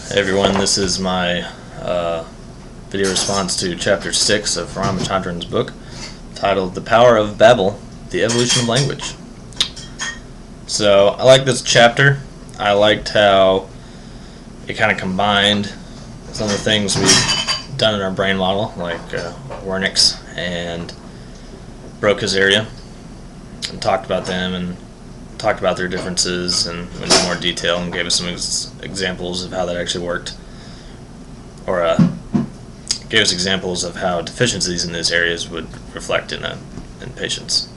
Hey everyone, this is my video response to Chapter 6 of Ramachadran's book, titled The Power of Babel, The Evolution of Language. So, I like this chapter. I liked how it kind of combined some of the things we've done in our brain model, like Wernicke's and Broca's area, and talked about them and talked about their differences and went into more detail and gave us some examples of how that actually worked, or gave us examples of how deficiencies in these areas would reflect in patients.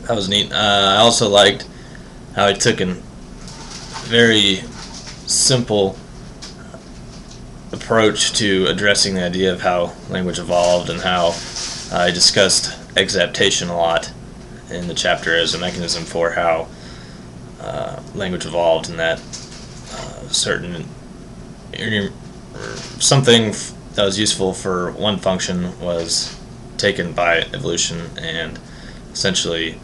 That was neat. I also liked how he took a very simple approach to addressing the idea of how language evolved, and how he discussed exaptation a lot in the chapter as a mechanism for how language evolved, and that something that was useful for one function was taken by evolution and essentially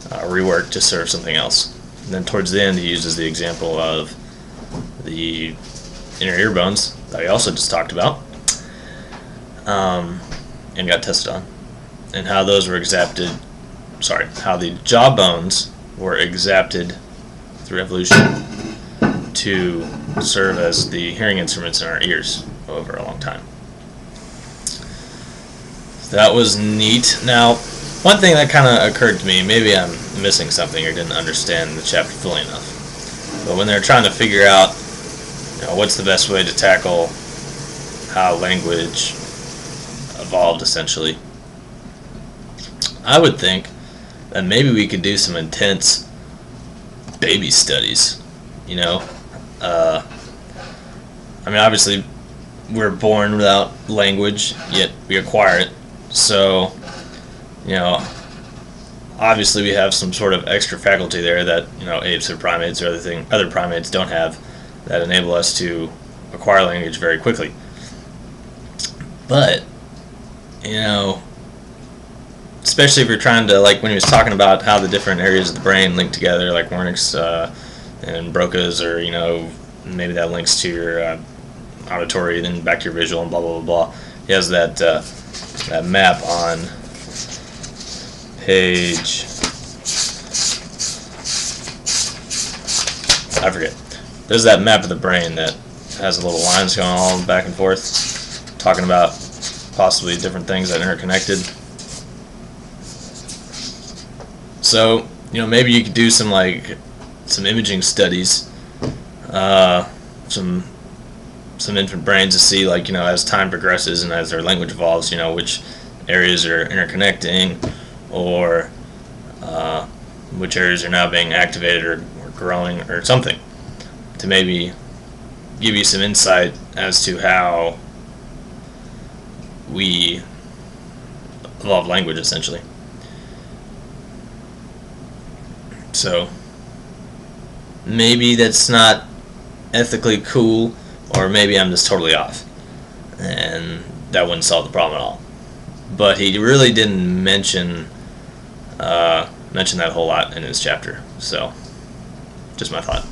reworked to serve something else. And then towards the end he uses the example of the inner ear bones that we also just talked about and got tested on, and how those were how the jaw bones were exapted through evolution to serve as the hearing instruments in our ears over a long time. So that was neat. Now, one thing that kind of occurred to me, maybe I'm missing something or didn't understand the chapter fully enough, but when they're trying to figure out, what's the best way to tackle how language evolved, essentially, I would think that maybe we could do some intense baby studies. I mean, obviously we're born without language, yet we acquire it. So, obviously we have some sort of extra faculty there that, apes or primates or other primates don't have, that enable us to acquire language very quickly. But, especially if you're trying to, like when he was talking about how the different areas of the brain link together, like Wernicke's and Broca's, or maybe that links to your auditory, then back to your visual, and blah blah blah blah. He has that that map on page, I forget. There's that map of the brain that has little lines going all back and forth, talking about possibly different things that are interconnected. So, maybe you could do some imaging studies, some infant brains, to see, as time progresses and as their language evolves, which areas are interconnecting, or which areas are now being activated or growing or something, to maybe give you some insight as to how we evolve language, essentially. So maybe that's not ethically cool, or maybe I'm just totally off, and that wouldn't solve the problem at all. But he really didn't mention that a whole lot in his chapter. So, just my thought.